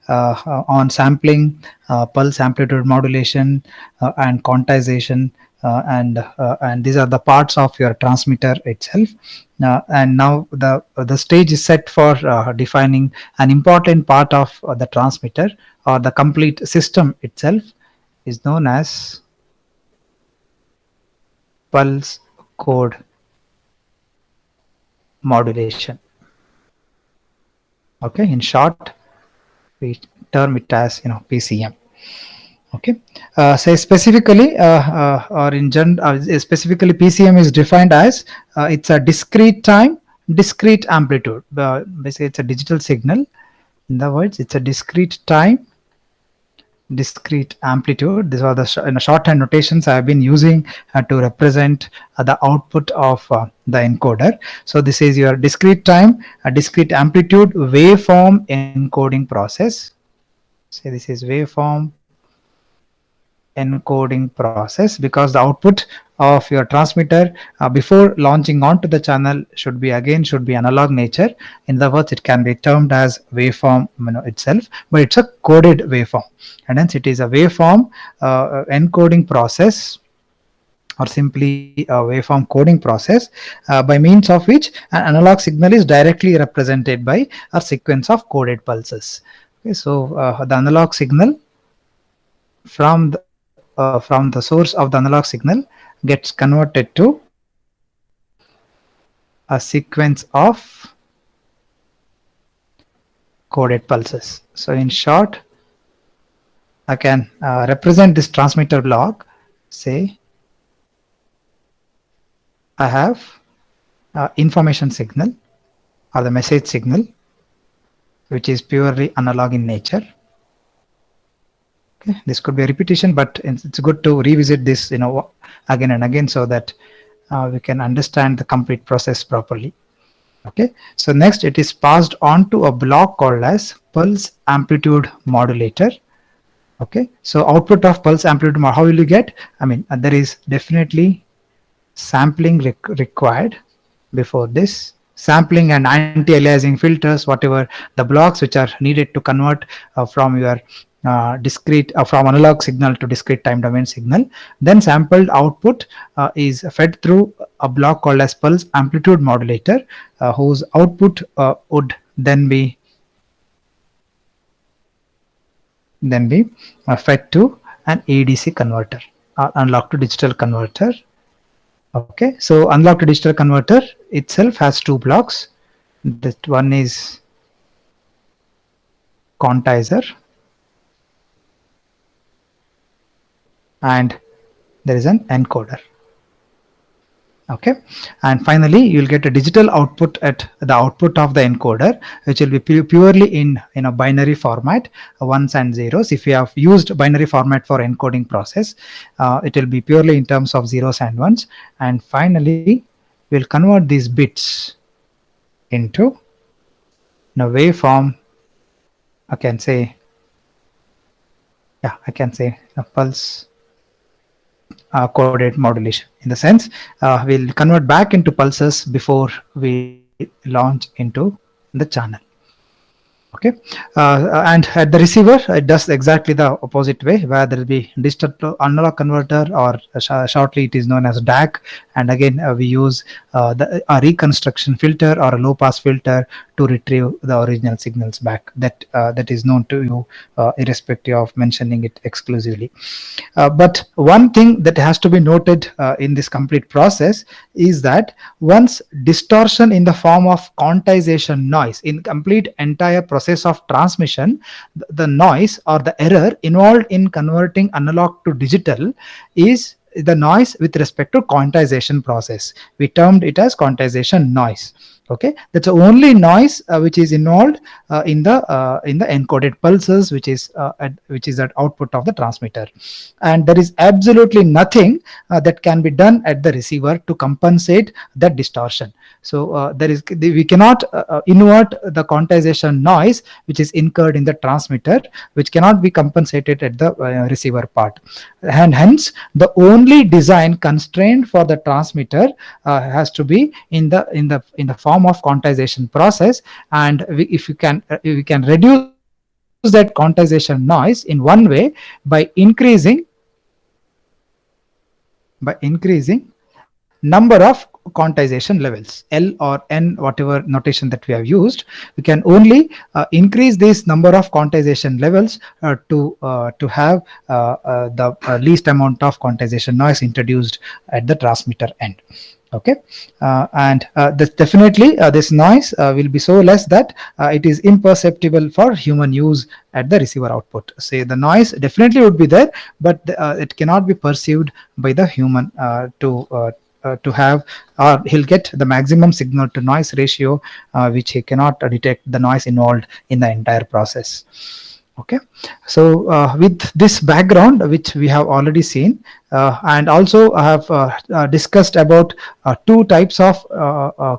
on sampling, pulse amplitude modulation, and quantization, and these are the parts of your transmitter itself. And now the stage is set for defining an important part of the transmitter, or the complete system itself is known as pulse code modulation. Okay, in short, we term it as PCM. Okay, say specifically or in general, specifically PCM is defined as it's a discrete time, discrete amplitude. Basically, it's a digital signal. In other words, it's a discrete time, discrete amplitude. These are the shorthand notations I have been using to represent the output of the encoder. So this is your discrete time, a discrete amplitude waveform encoding process. Say this is waveform encoding process, because the output of your transmitter before launching onto the channel should be analog nature. In other words, it can be termed as waveform itself, but it's a coded waveform, and hence it is a waveform encoding process, or simply a waveform coding process, by means of which an analog signal is directly represented by a sequence of coded pulses. Okay, so the analog signal from the source of the analog signal gets converted to a sequence of coded pulses. So in short, I can represent this transmitter block. Say I have information signal, or the message signal, which is purely analog in nature. Okay, this could be a repetition, but it's good to revisit this again and again, so that we can understand the complete process properly. Okay, so next it is passed on to a block called as pulse amplitude modulator. Okay, so output of pulse amplitude, how will you get? I mean, there is definitely sampling required before this. Sampling and anti-aliasing filters, whatever the blocks which are needed to convert from your discrete from analog signal to discrete time domain signal. Then sampled output is fed through a block called as pulse amplitude modulator, whose output would then be fed to an ADC converter, or analog to digital converter. Okay, so analog to digital converter itself has two blocks. That one is quantizer, and there is an encoder. Okay, and finally you will get a digital output at the output of the encoder, which will be purely in a binary format, ones and zeros. If you have used binary format for encoding process, it will be purely in terms of zeros and ones. And finally we'll convert these bits into a waveform. I can say a pulse coded modulation. In the sense, we'll convert back into pulses before we launch into the channel. Okay, and at the receiver it does exactly the opposite way, where there will be digital to analog converter, or shortly it is known as DAC, and again we use a reconstruction filter or a low pass filter to retrieve the original signals back. That is known to you, irrespective of mentioning it exclusively. But one thing that has to be noted in this complete process is that once distortion in the form of quantization noise in complete entire process of transmission, the noise or the error involved in converting analog to digital is the noise with respect to quantization process. We termed it as quantization noise. Okay, that's the only noise which is involved in the encoded pulses, which is at output of the transmitter, and there is absolutely nothing that can be done at the receiver to compensate that distortion. So we cannot invert the quantization noise which is incurred in the transmitter, which cannot be compensated at the receiver part, and hence the only design constraint for the transmitter has to be in the form of quantization process. And if we can reduce that quantization noise in one way by increasing number of quantization levels, L or N, whatever notation that we have used. We can only increase this number of quantization levels to have the least amount of quantization noise introduced at the transmitter end. Okay, and this definitely this noise will be so less that it is imperceptible for human use at the receiver output. Say the noise definitely would be there, but it cannot be perceived by the human to have, or he'll get the maximum signal to noise ratio, which he cannot detect the noise involved in the entire process. Okay, so with this background which we have already seen, and also I have discussed about two types of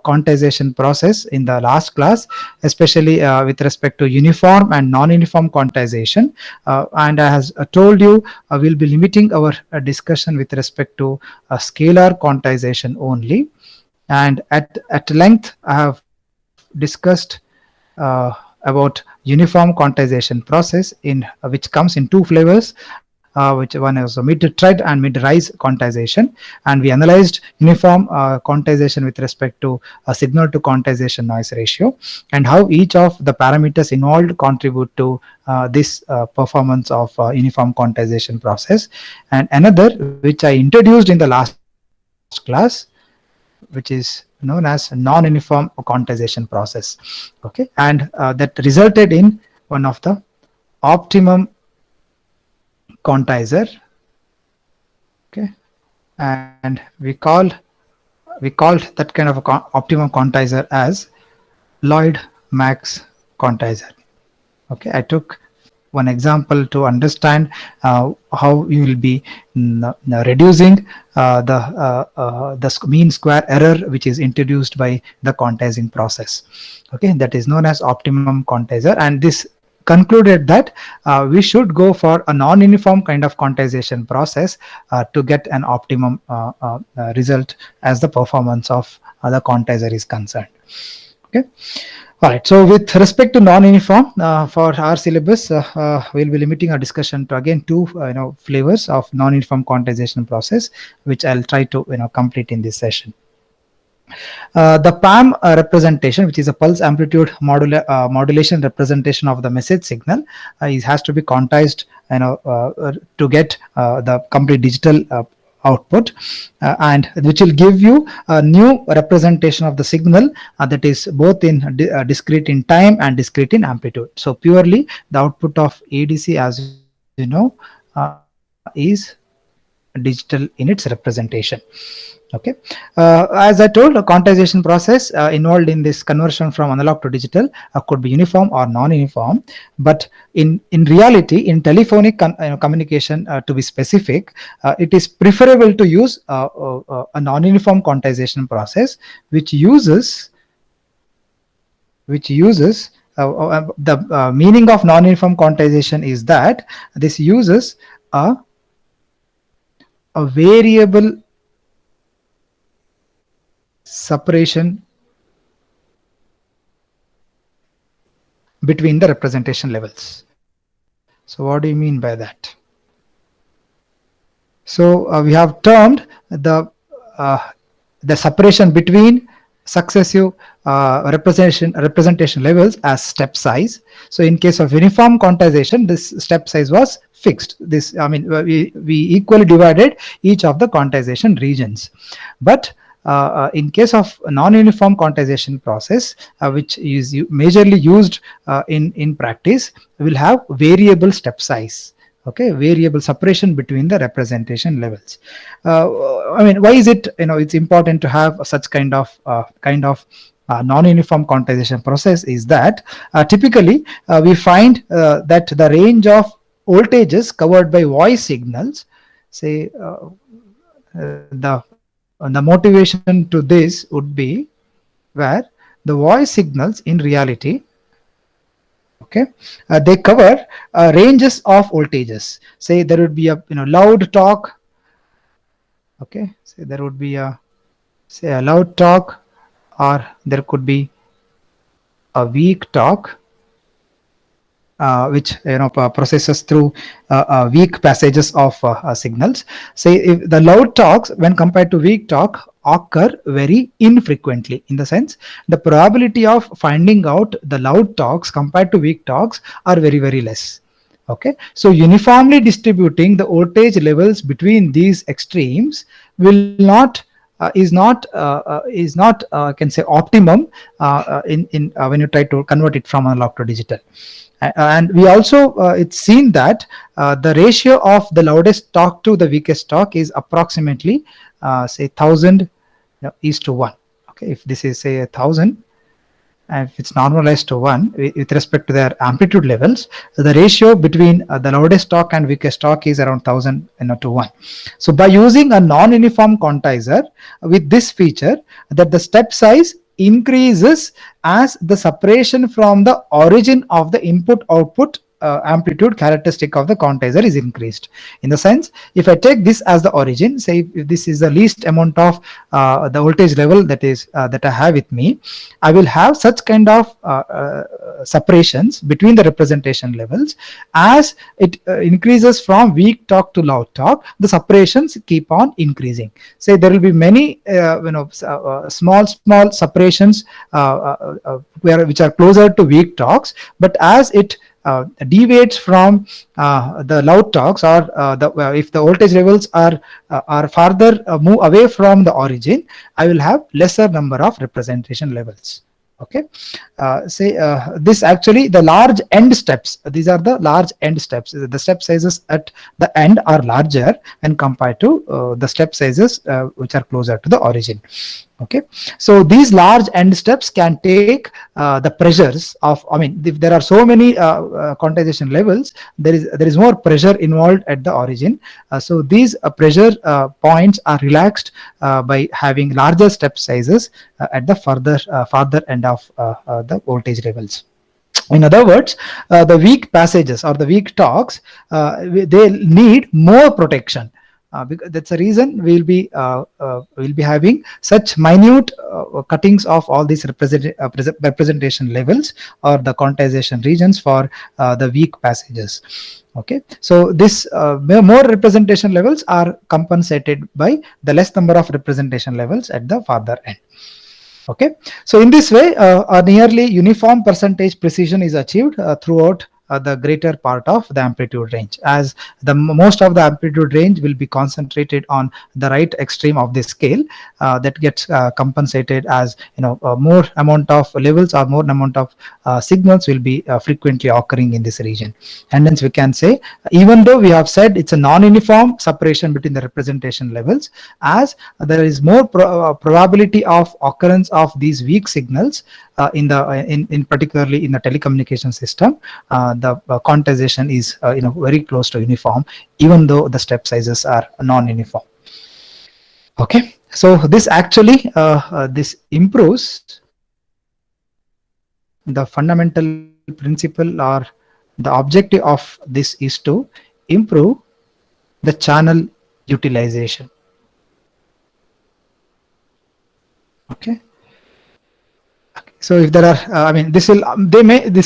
quantization process in the last class, especially with respect to uniform and non-uniform quantization, and I has told you we'll be limiting our discussion with respect to scalar quantization only, and at length I have discussed about uniform quantization process in which comes in two flavors, which one is a mid-tread and mid-rise quantization, and we analyzed uniform quantization with respect to signal to quantization noise ratio, and how each of the parameters involved contribute to this performance of uniform quantization process. And another which I introduced in the last class, which is known as non-uniform quantization process. Okay, and that resulted in one of the optimum quantizer. Okay, and we called that kind of a optimum quantizer as Lloyd Max quantizer. Okay, I took one example to understand how you will be reducing the mean square error which is introduced by the quantizing process. Okay, that is known as optimum quantizer, and this concluded that we should go for a non-uniform kind of quantization process to get an optimum result as the performance of the quantizer is concerned. Okay. All right. So with respect to non-uniform, for our syllabus, we'll be limiting our discussion to again two flavors of non-uniform quantization process, which I'll try to complete in this session. The PAM representation, which is a pulse amplitude modulation representation of the message signal, has to be quantized to get the complete digital output, and which will give you a new representation of the signal that is both in discrete in time and discrete in amplitude. So purely the output of ADC, as you know, is digital in its representation. Okay, as I told, a quantization process involved in this conversion from analog to digital could be uniform or non-uniform, but in reality, in telephonic communication, to be specific, it is preferable to use a non-uniform quantization process which uses the meaning of non-uniform quantization is that this uses a variable separation between the representation levels. So what do you mean by that? So we have termed the separation between successive representation levels as step size. So in case of uniform quantization, this step size was fixed. This, I mean, we equally divided each of the quantization regions. But in case of non-uniform quantization process, which is majorly used in practice, we will have variable step size. Okay, variable separation between the representation levels. I mean, why is it it's important to have such kind of non-uniform quantization process? Is that typically we find that the range of voltages covered by voice signals, say the motivation to this would be where the voice signals in reality, okay, they cover ranges of voltages. Say there would be a loud talk. Okay, say there would be a loud talk, or there could be a weak talk, which processes through weak passages of signals. Say if the loud talks when compared to weak talk occur very infrequently, in the sense the probability of finding out the loud talks compared to weak talks are very less. Okay, so uniformly distributing the voltage levels between these extremes will not I can say optimum in when you try to convert it from analog to digital. And we also it's seen that the ratio of the loudest talk to the weakest talk is approximately say 1000 is to 1. Okay, if this is say 1000, and if it's normalized to 1 with respect to their amplitude levels, so the ratio between the loudest talk and weakest talk is around 1000 to 1. So by using a non-uniform quantizer with this feature, that the step size increases as the separation from the origin of the input output amplitude characteristic of the quantizer is increased. In the sense, if I take this as the origin, say if this is the least amount of the voltage level that I have with me, I will have such kind of separations between the representation levels. As it increases from weak talk to loud talk, the separations keep on increasing. Say there will be many small separations which are closer to weak talks, but as it deviates from the loud talks, or if the voltage levels are farther move away from the origin, I will have lesser number of representation levels. Okay, say this actually the large end steps, these are the large end steps, the step sizes at the end are larger when compared to the step sizes which are closer to the origin. Okay, so these large end steps can take the pressures of, I mean, if there are so many quantization levels, there is more pressure involved at the origin. So these pressure points are relaxed by having larger step sizes at the farther end of the voltage levels. In other words, the weak passages or the weak talks, they need more protection. Because that's the reason we'll be having such minute cuttings of all these representation levels or the quantization regions for the weak passages. Okay, so this more representation levels are compensated by the less number of representation levels at the farther end. Okay, so in this way a nearly uniform percentage precision is achieved throughout the greater part of the amplitude range, as the most of the amplitude range will be concentrated on the right extreme of the scale. That gets compensated as more amount of levels or more amount of signals will be frequently occurring in this region. And hence we can say, even though we have said it's a non-uniform separation between the representation levels, as there is more probability of occurrence of these weak signals in particularly in the telecommunication system, the quantization is very close to uniform, even though the step sizes are non-uniform. Okay, so this actually this improves the fundamental principle, or the objective of this is to improve the channel utilization. Okay, so if there are I mean this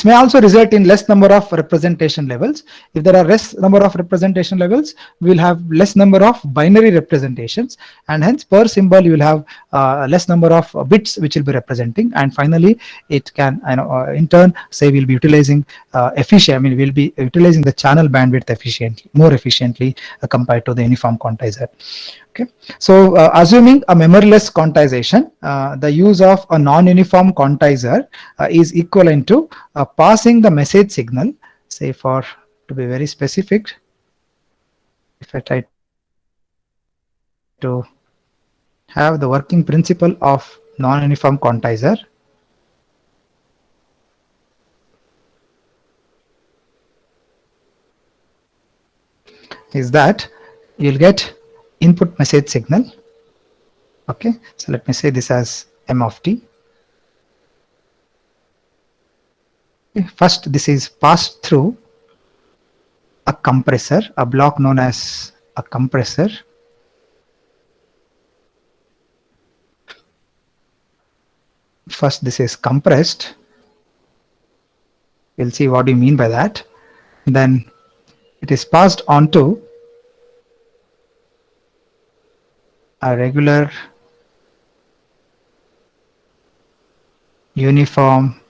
may also result in less number of representation levels. If there are less number of representation levels, we will have less number of binary representations, and hence per symbol you will have less number of bits which will be representing. And finally it can in turn say we'll be utilizing efficient, I mean we'll be utilizing the channel bandwidth more efficiently compared to the uniform quantizer. Okay, so assuming a memoryless quantization, the use of a non-uniform quantizer is equivalent to passing the message signal, say for to be very specific, if I try to have the working principle of non-uniform quantizer, is that you'll get input message signal. Okay, so let me say this as m of t. First, this is passed through a compressor, a block known as a compressor. First, this is compressed, We'll see what you mean by that. Then it is passed on to a regular uniform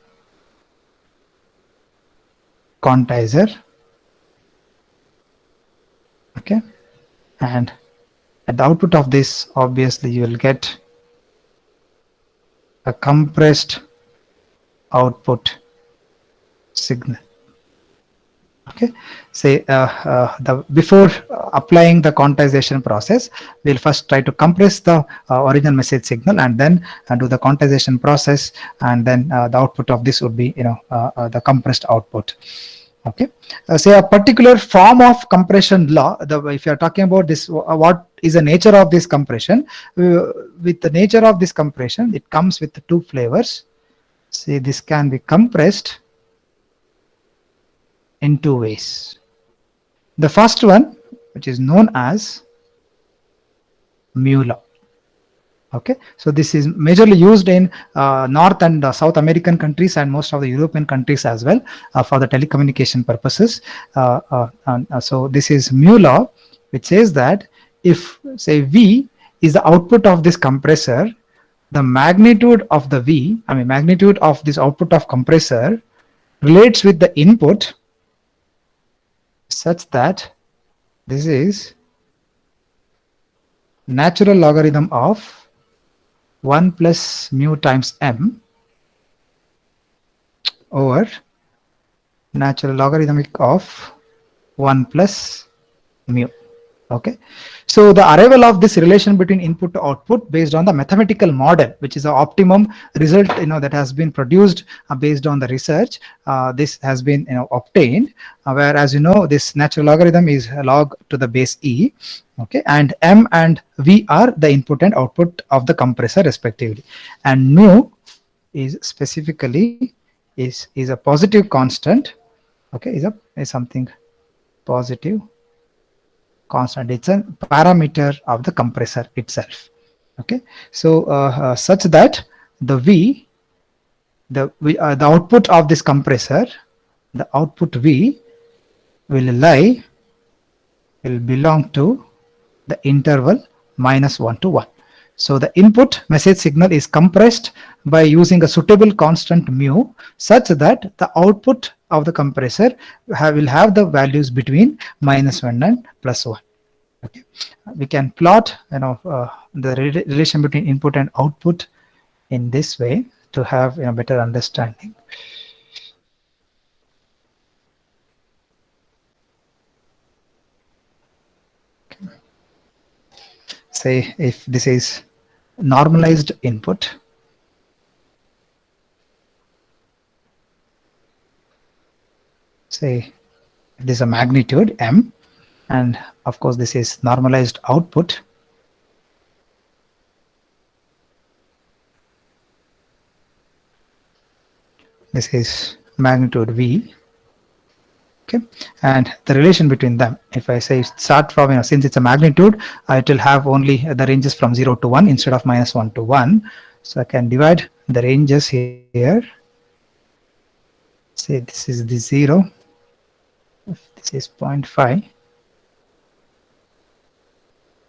quantizer. Okay, and at the output of this, obviously you will get a compressed output signal. Okay, say the before applying the quantization process, we'll first try to compress the original message signal and then do the quantization process, and then the output of this would be the compressed output. Okay, say a particular form of compression law, if you are talking about this, what is the nature of this compression, with the nature of this compression, it comes with two flavors. See, this can be compressed in two ways. The first one, which is known as mu law. Okay, so this is majorly used in North and South American countries and most of the European countries as well for the telecommunication purposes. So this is mu law, which says that if, say, V is the output of this compressor, the magnitude of the V, magnitude of this output of compressor relates with the input such that this is natural logarithm of 1 plus mu times m over natural logarithmic of 1 plus mu. Okay, so the arrival of this relation between input to output based on the mathematical model, which is the optimum result that has been produced based on the research, this has been obtained, where, as you know, this natural logarithm is log to the base e. Okay, and m and v are the input and output of the compressor respectively, and mu is specifically is a positive constant. Okay, is something positive constant. It's a parameter of the compressor itself. Okay, so such that the V, the output of this compressor, the output V will belong to the interval -1 to 1. So the input message signal is compressed by using a suitable constant mu, such that the output of the compressor will have the values between -1 and +1. Okay, we can plot the relation between input and output in this way to have better understanding. Okay. Say if this is normalized input, say this is a magnitude m, and of course this is normalized output. This is magnitude V. Okay, and the relation between them, if I say start from, since it's a magnitude, it will have only the ranges from 0 to 1 instead of -1 to 1. So I can divide the ranges here. Say this is the 0, this is 0.5,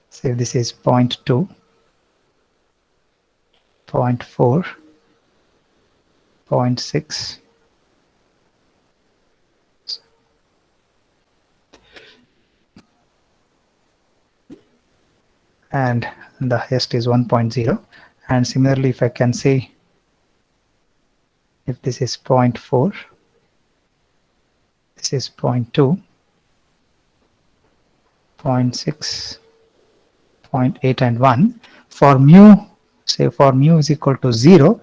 say this is 0.2, 0.4, 0.6, and the highest is 1.0. And similarly, if I can say, if this is 0.4, this is 0.2, 0.6, 0.8, and 1. For mu, say for mu is equal to 0,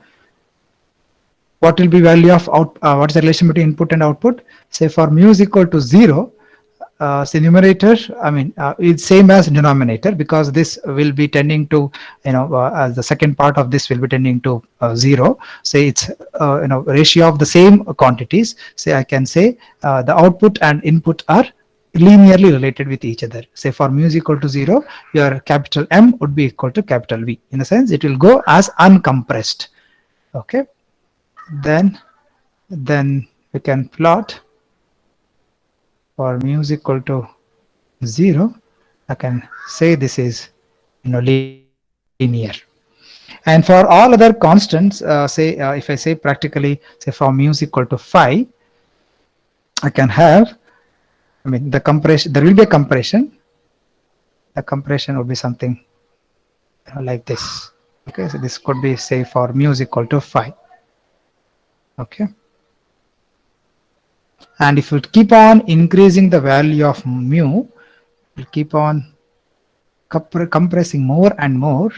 what will be value of what is the relation between input and output? Say for mu is equal to 0, say numerator, it's same as denominator, because this will be tending to, as the second part of this will be tending to 0. Say it's ratio of the same quantities. Say I can say the output and input are linearly related with each other. Say for mu is equal to 0, your capital M would be equal to capital V. In a sense, it will go as uncompressed. Okay, then we can plot for mu is equal to 0. I can say this is linear. And for all other constants, if I say practically, say for mu is equal to 5, I can have, the compression, there will be a compression. The compression would be something like this. Okay, so this could be, say, for mu is equal to 5. Okay. And if you keep on increasing the value of mu, will keep on compressing more and more,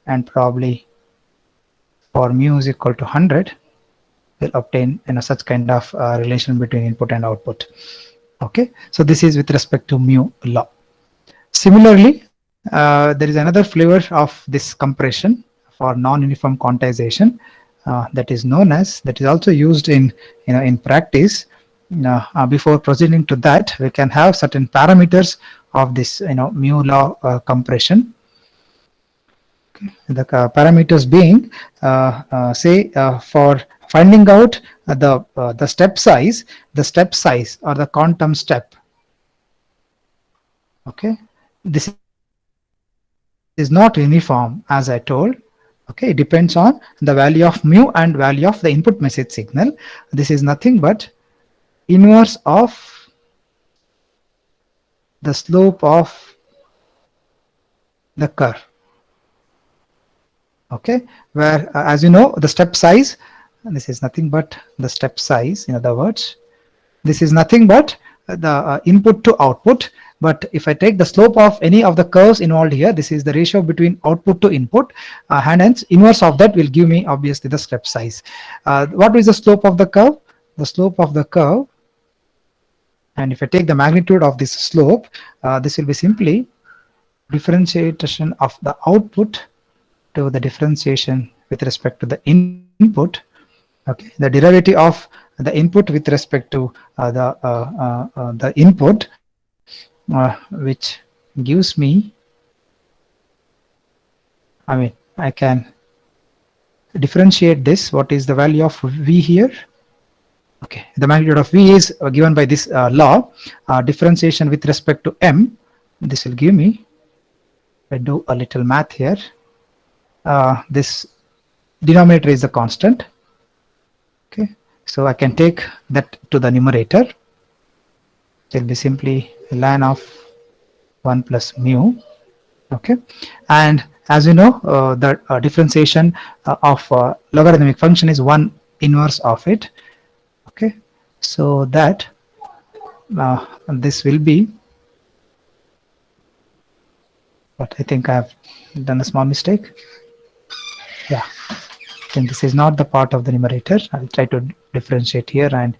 and probably for mu is equal to 100, will obtain such kind of relation between input and output. Okay, so this is with respect to mu law. Similarly, there is another flavor of this compression for non-uniform quantization that is known as, that is also used in in practice. Before proceeding to that, we can have certain parameters of this mu law compression. Okay. The parameters being, say, for finding out the step size or the quantum step. Okay, this is not uniform, as I told. Okay, it depends on the value of mu and value of the input message signal. This is nothing but inverse of the slope of the curve. Okay, where as you know, the step size, this is nothing but the step size. In other words, this is nothing but the input to output. But if I take the slope of any of the curves involved here, this is the ratio between output to input, and hence inverse of that will give me obviously the step size. What is the slope of the curve? The slope of the curve, and if I take the magnitude of this slope, this will be simply differentiation of the output to the differentiation with respect to the input. Okay, the derivative of the input with respect to the input, which gives me, I can differentiate this. What is the value of V here? Okay, the magnitude of V is given by this law, differentiation with respect to M. This will give me, I do a little math here, this denominator is a constant. Okay, so I can take that to the numerator. It will be simply ln of 1 plus mu. Okay, and as you know, the differentiation of logarithmic function is 1 inverse of it. Okay, so that this will be, but I think I have done a small mistake. Yeah, I think this is not the part of the numerator. I'll try to differentiate here and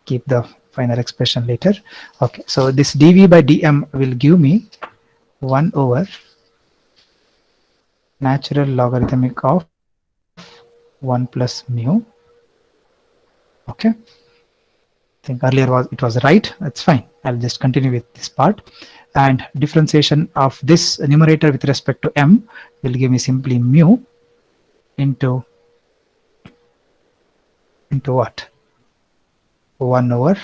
keep the final expression later. Okay, so this dv by dm will give me 1 over natural logarithmic of 1 plus mu. Okay, I think earlier it was right. That's fine. I'll just continue with this part. And differentiation of this numerator with respect to m will give me simply mu into what? 1 over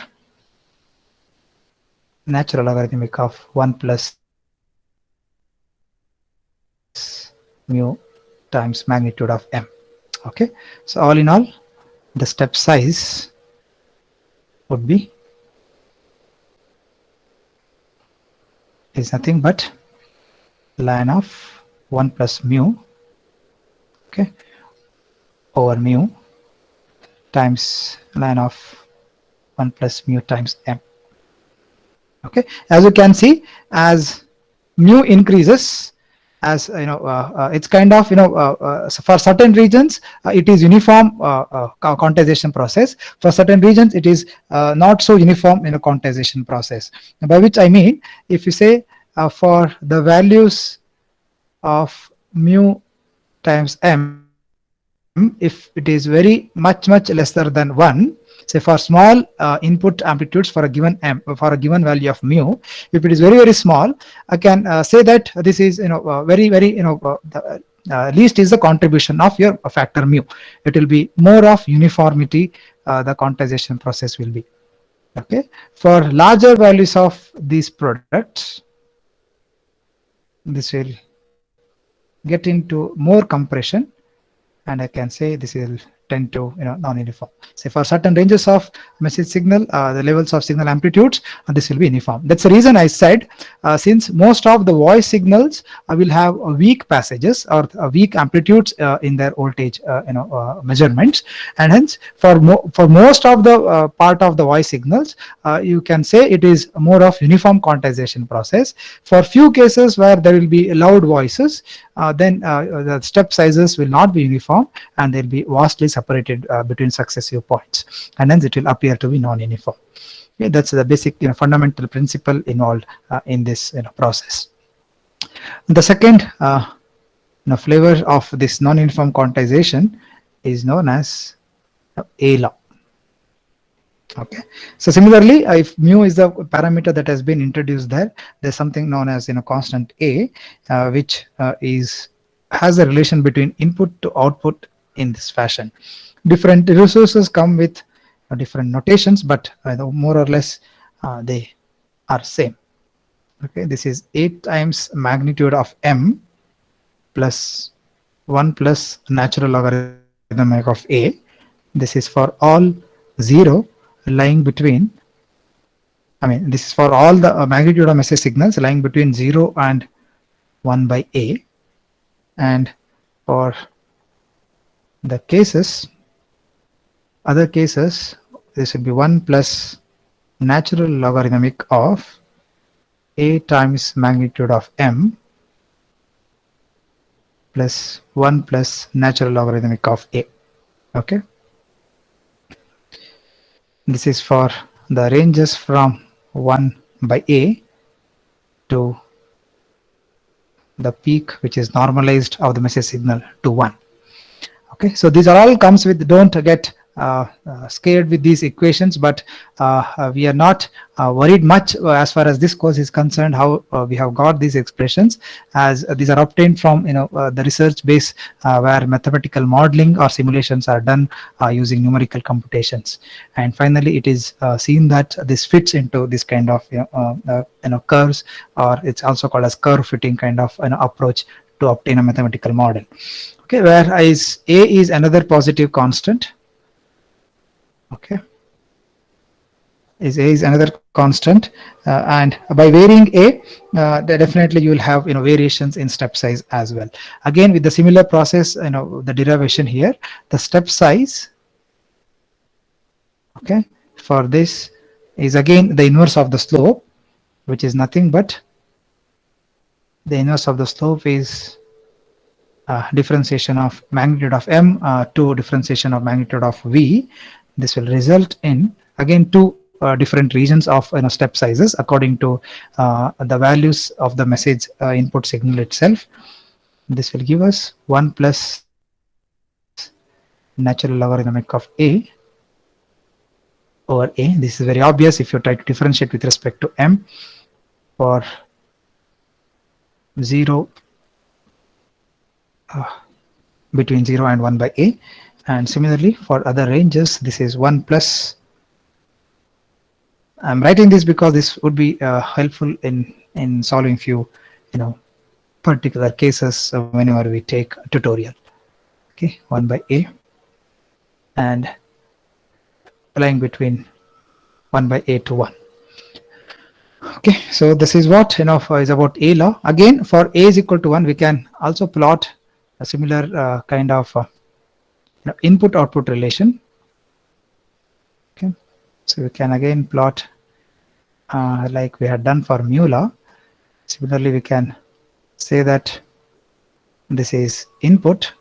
natural logarithmic of 1 plus mu times magnitude of m. Okay, so all in all, the step size would be is nothing but ln of 1 plus mu, okay, over mu times ln of 1 plus mu times m. Okay, as you can see, as mu increases, as you know, it's kind of so for certain regions it is uniform quantization process. For certain regions it is not so uniform quantization process. By which I mean, if you say for the values of mu times m, if it is very much lesser than 1, say for small input amplitudes for a given m, for a given value of mu, if it is very small, I can say that this is very least is the contribution of your factor mu. It will be more of uniformity, the quantization process will be. Okay, for larger values of these products, this will get into more compression, and I can say this will tend to non-uniform. Say for certain ranges of message signal, the levels of signal amplitudes, this will be uniform. That's the reason I said, since most of the voice signals will have weak passages or weak amplitudes in their voltage measurements, and hence for most of the part of the voice signals, you can say it is more of uniform quantization process. For few cases where there will be loud voices, then the step sizes will not be uniform, and they'll be vastly separated between successive points, and hence it will appear to be non-uniform. Okay, that's the basic fundamental principle involved in this process. The second flavor of this non-uniform quantization is known as A law. Okay, so similarly, if mu is the parameter that has been introduced there, there's something known as constant A, which has a relation between input to output in this fashion. Different resources come with different notations, but more or less they are same. Okay, this is 8 times magnitude of m plus 1 plus natural logarithmic of a. This is for all 0 lying between, this is for all the magnitude of message signals lying between 0 and 1 by a, and for the other cases, this will be 1 plus natural logarithmic of a times magnitude of m plus 1 plus natural logarithmic of a. Okay, this is for the ranges from 1 by a to the peak, which is normalized of the message signal to 1. Okay, so these are all comes with, don't get scared with these equations, but we are not worried much as far as this course is concerned, how we have got these expressions, as these are obtained from the research base where mathematical modeling or simulations are done using numerical computations, and finally it is seen that this fits into this kind of curves, or it's also called as curve fitting kind of approach to obtain a mathematical model. Okay, whereas a is another positive constant. Okay, a is another constant, and by varying a, definitely you will have variations in step size as well. Again, with the similar process, the derivation here, the step size, okay, for this is again the inverse of the slope, which is nothing but the inverse of the slope is differentiation of magnitude of m to differentiation of magnitude of v. This will result in again two different regions of step sizes according to the values of the message input signal itself. This will give us 1 plus natural logarithmic of a over a. This is very obvious if you try to differentiate with respect to m for 0 between 0 and 1 by a, and similarly for other ranges this is 1 plus. I'm writing this because this would be helpful in solving few particular cases whenever we take a tutorial. Okay, 1 by a and lying between 1 by a to 1. Okay, so this is what is about a law. Again, for a is equal to 1, we can also plot a similar kind of input output relation. Okay, so we can again plot like we had done for mu law. Similarly, we can say that this is input,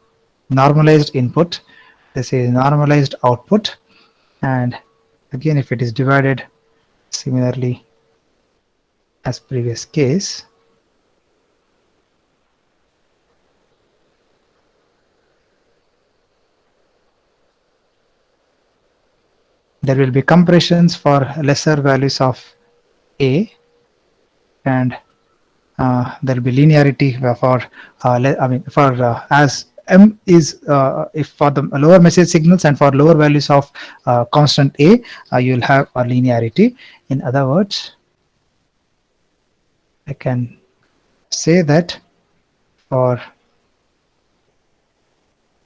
normalized input, this is normalized output, and again if it is divided similarly as previous case, there will be compressions for lesser values of a and there will be linearity for I mean for as m is if for the lower message signals and for lower values of constant a, you will have a linearity. In other words, I can say that for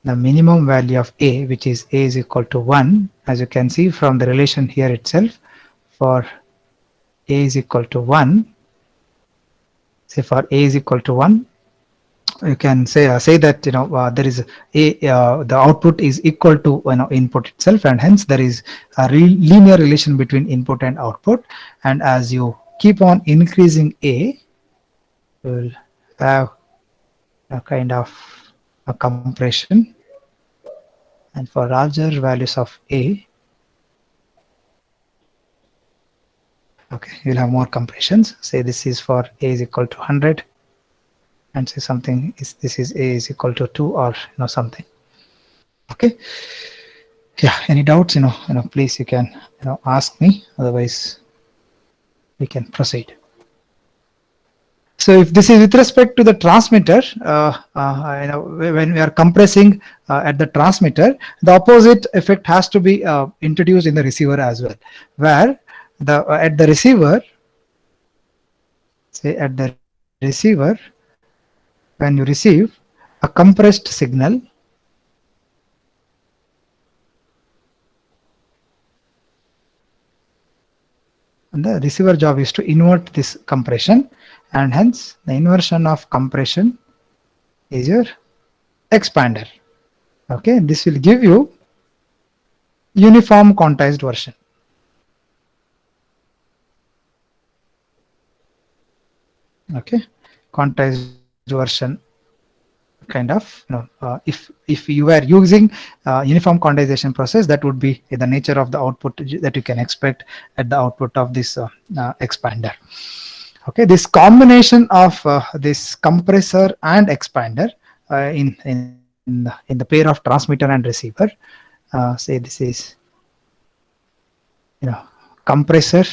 the minimum value of a, which is a is equal to 1, as you can see from the relation here itself, for a is equal to 1, say for a is equal to 1, you can say that there is the output is equal to input itself, and hence there is a linear relation between input and output. And as you keep on increasing a, you will have a kind of a compression, and for larger values of a, okay, you'll have more compressions. Say this is for a is equal to 100, and say something is this is a is equal to 2, or something. Okay, yeah, any doubts, please you can ask me, otherwise we can proceed. So if this is with respect to the transmitter, when we are compressing at the transmitter, the opposite effect has to be introduced in the receiver as well, where the at the receiver, say at the receiver, when you receive a compressed signal, and the receiver job is to invert this compression, and hence the inversion of compression is your expander. Okay, this will give you uniform quantized version. Okay, quantized version kind of if you were using uniform quantization process, that would be the nature of the output that you can expect at the output of this expander. Okay, this combination of this compressor and expander in the pair of transmitter and receiver, say this is compressor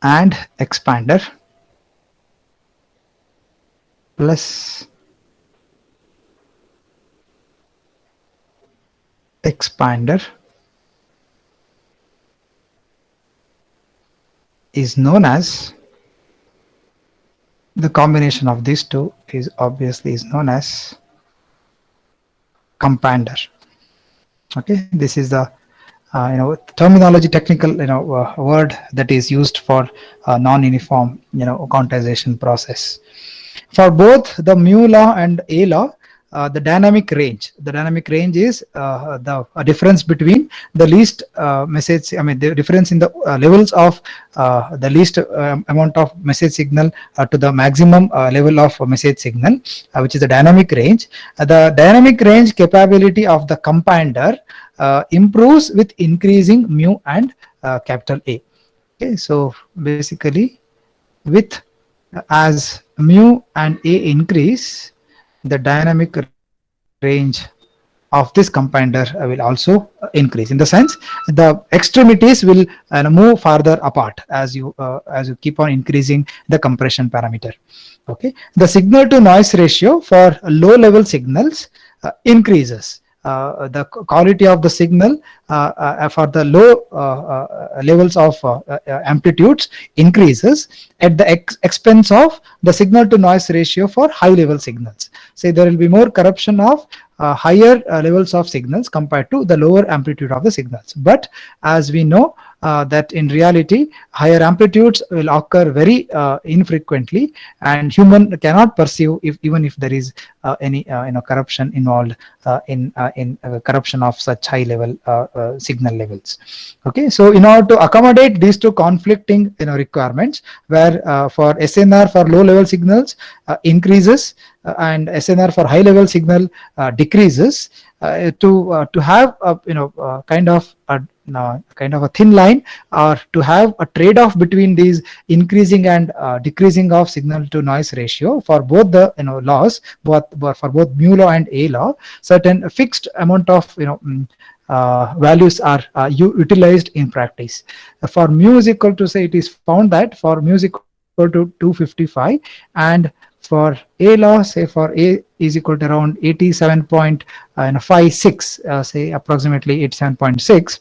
and expander plus expander is known as, the combination of these two is obviously is known as compander. Okay, this is the terminology, technical word that is used for non-uniform quantization process. For both the mu law and A law, the dynamic range is the difference between the least message, the difference in the levels of the least amount of message signal to the maximum level of message signal, which is the dynamic range. The dynamic range capability of the compander improves with increasing mu and capital A. Okay, so basically with as mu and A increase, the dynamic range of this compander will also increase, in the sense the extremities will move farther apart as you keep on increasing the compression parameter. Okay, the signal to noise ratio for low level signals increases. The quality of the signal for the low levels of amplitudes increases at the expense of the signal to noise ratio for high level signals. Say there will be more corruption of higher levels of signals compared to the lower amplitude of the signals. But as we know that in reality higher amplitudes will occur very infrequently, and human cannot perceive even if there is any corruption involved in corruption of such high level signal levels. Okay, so in order to accommodate these two conflicting requirements, where for SNR for low level signals increases and SNR for high level signal decreases, to have a kind of a thin line, or to have a trade-off between these increasing and decreasing of signal to noise ratio for both the laws, for both mu law and A law, certain fixed amount of values are utilized in practice. For mu is equal to, say, it is found that for mu is equal to 255, and for A law, say for A is equal to around 87.56, say approximately 87.6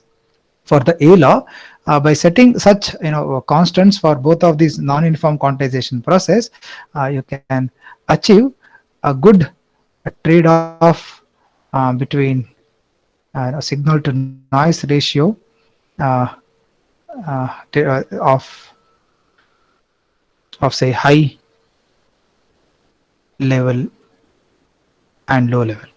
for the A law. By setting such constants for both of these non-uniform quantization process, you can achieve a good trade-off between signal to noise ratio uh, of say high level and low level.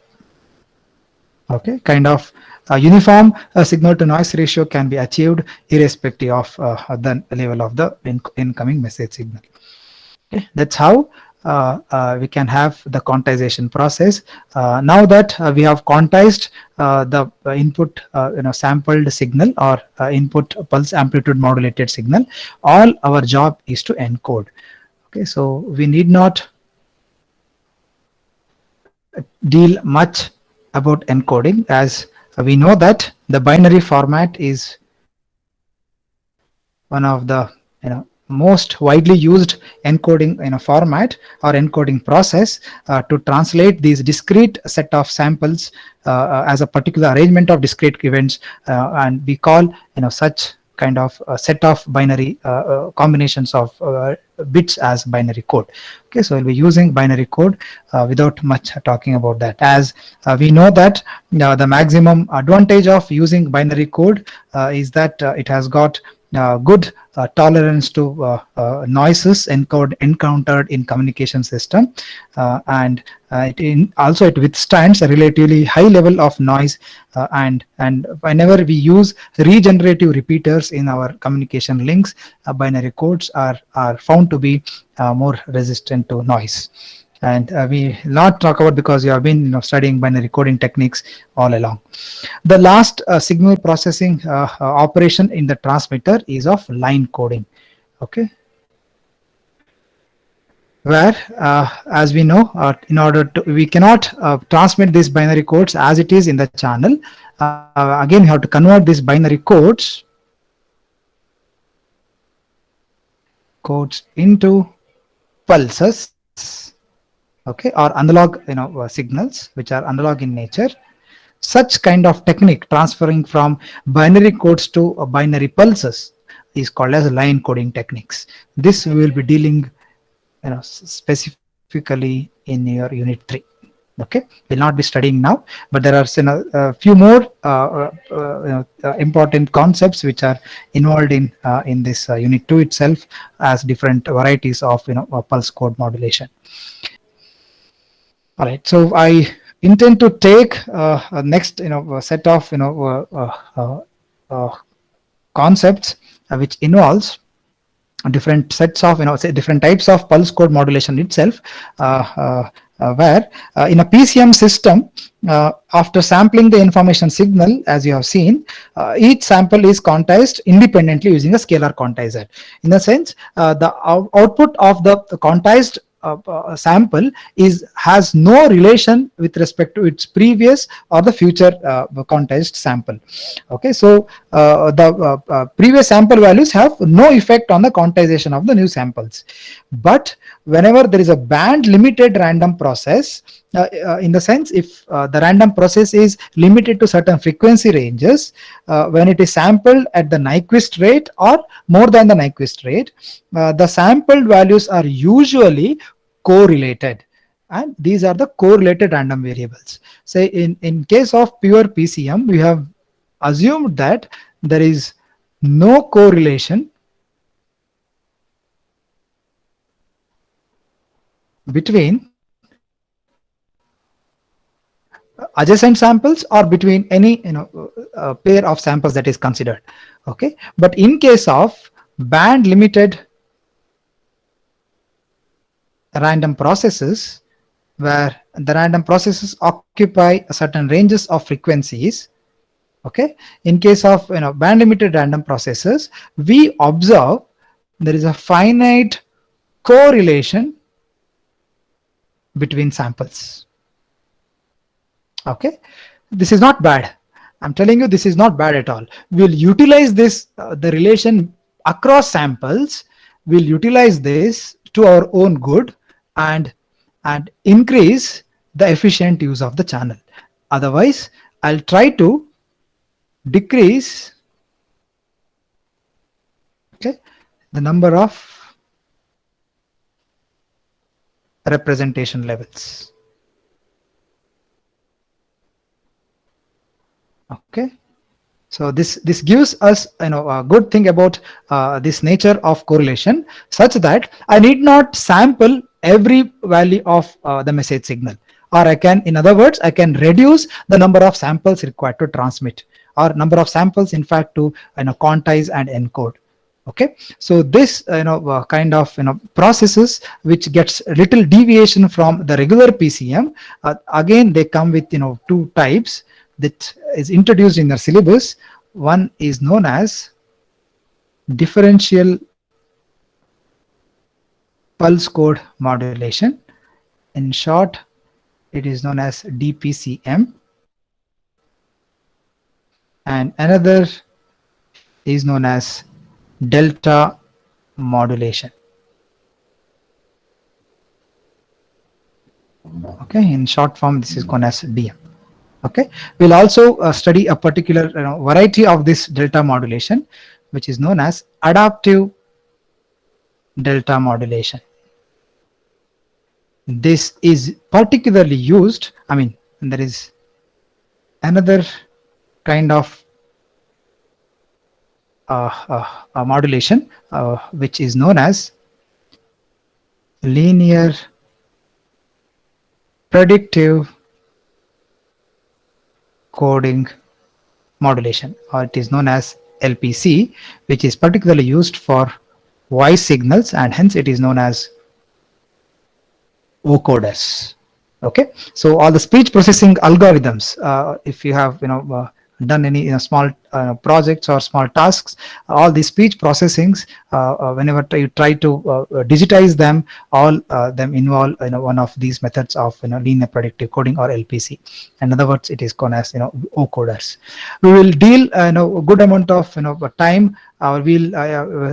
Okay, kind of uniform signal to noise ratio can be achieved irrespective of the level of the incoming message signal. Okay, that's how we can have the quantization process. Now that we have quantized the input sampled signal or input pulse amplitude modulated signal, all our job is to encode. Okay, so we need not deal much about encoding, as we know that the binary format is one of the most widely used encoding format or encoding process to translate these discrete set of samples as a particular arrangement of discrete events, and we call such kind of set of binary combinations of bits as binary code. Okay, so we'll be using binary code without much talking about that, as we know that the maximum advantage of using binary code is that it has got good tolerance to noises encountered in communication system, and also it withstands a relatively high level of noise, and whenever we use regenerative repeaters in our communication links, binary codes are found to be more resistant to noise. And we not talk about, because you have been studying binary coding techniques all along. The last signal processing operation in the transmitter is of line coding. Okay, where as we know, in order to, we cannot transmit these binary codes as it is in the channel. Again, we have to convert these binary codes into pulses, okay, or analog signals which are analog in nature. Such kind of technique, transferring from binary codes to binary pulses, is called as line coding techniques. This we will be dealing specifically in your unit 3. Okay, we'll not be studying now, but there are a few more important concepts which are involved in this unit 2 itself, as different varieties of pulse code modulation. All right, so I intend to take next set of concepts which involves different sets of say different types of pulse code modulation itself, where in a PCM system, after sampling the information signal, as you have seen, each sample is quantized independently using a scalar quantizer. In the sense, the output of the quantized sample has no relation with respect to its previous or the future quantized sample. Okay, so the previous sample values have no effect on the quantization of the new samples. But whenever there is a band limited random process, in the sense, if the random process is limited to certain frequency ranges, when it is sampled at the Nyquist rate or more than the Nyquist rate, the sampled values are usually correlated, and these are the correlated random variables. Say in case of pure PCM, we have assumed that there is no correlation between adjacent samples or between any pair of samples that is considered. Okay, but in case of band limited random processes, where the random processes occupy certain ranges of frequencies, okay, in case of band limited random processes, we observe there is a finite correlation between samples. Okay, this is not bad. I'm telling you, this is not bad at all. We'll utilize this, the relation across samples. We'll utilize this to our own good, and increase the efficient use of the channel. Otherwise, I'll try to decrease, okay, the number of representation levels. Okay. So this gives us, a good thing about this nature of correlation, such that I need not sample every value of the message signal, or I can, in other words, I can reduce the number of samples required to transmit, or number of samples in fact to quantize and encode. Okay, so this kind of processes which gets little deviation from the regular PCM. Again, they come with two types that is introduced in the syllabus. One is known as differential pulse code modulation. In short, it is known as DPCM. And another is known as delta modulation. Okay, in short form, this is known as DM. Okay, we'll also study a particular variety of this delta modulation, which is known as adaptive delta modulation. This is particularly used, I mean, there is another kind of modulation which is known as linear predictive coding modulation, or it is known as LPC, which is particularly used for voice signals, and hence it is known as vocoders. Okay, so all the speech processing algorithms, if you have done any small projects or small tasks, all the speech processings, whenever you try to digitize them, all them involve one of these methods of linear predictive coding, or LPC. In other words, it is called as vocoders. We will deal a good amount of time, we'll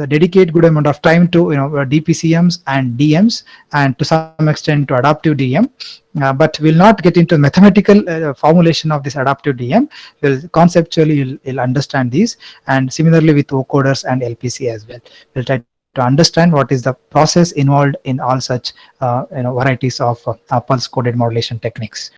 dedicate good amount of time to DPCMs and DMs, and to some extent to adaptive DM, but we'll not get into mathematical formulation of this adaptive DM. We'll conceptually you'll understand these, and similarly with vocoders and LPC as well. We'll try to understand what is the process involved in all such varieties of pulse coded modulation techniques.